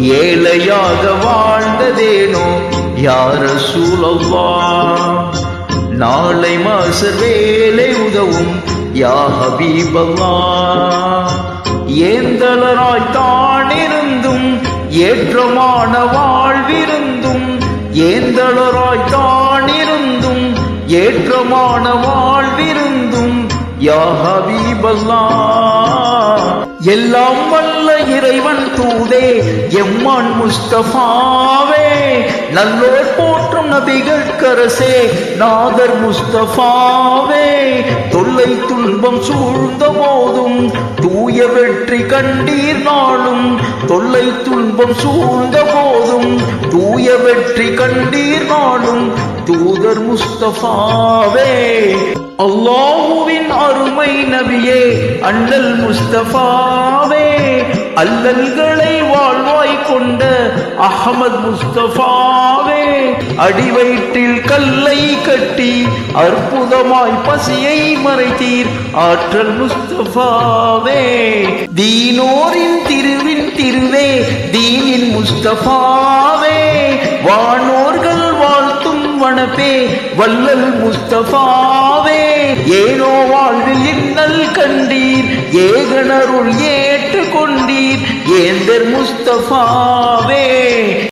ஏழையாக வாழ்ந்ததேனோ யா ரசூலல்லாஹ். நாளை மாசர் வேலை உதவும் யா ஹபீபல்லாஹ். ஏந்தலராய்த்தான் இருந்தும் ஏற்றமான வாழ்விருந்தும், ஏந்தலராய்த்தான் இருந்தும் ஏற்றமான வாழ்விருந்தும் யா ஹபீபல்லாஹ். எல்லாம் வல்ல இறைவன் தூதே எம்மான் முஸ்தபாவே, நல்லோர் போற்றும் நபிகள் கரசே நாதர் முஸ்தபாவே. தொல்லை துன்பம் சூழ்ந்த போதும் தூய வெற்றி கண்டீர் நாளும், தொல்லை துன்பம் சூழ்ந்த போதும் தூய வெற்றி கண்டீர் நாளும் தூதர் முஸ்தபாவே. அல்லாஹுவின் அருமை நபியே அண்ணல் முஸ்தபாவே, அல்லல்களை வாழ்வாய் கொண்ட அஹமத் முஸ்தபாவே. அடிவயிற்றில் கல்லை கட்டி அற்புதமாய் பசியை மறைத்தீர் ஆற்றல் முஸ்தபாவே. தீனோரின் திருவின் திருவே தீனின் முஸ்தபாவே, வானோர்கள் வாழ்த்தும் வனப்பே வல்லல் முஸ்தபாவே. ஏனோ வாழ்வில் இன்னல் கண்டீர் ஏகனருள் ஏற்றுக்கொண்டீர் ஏந்தர் முஸ்தபாவே.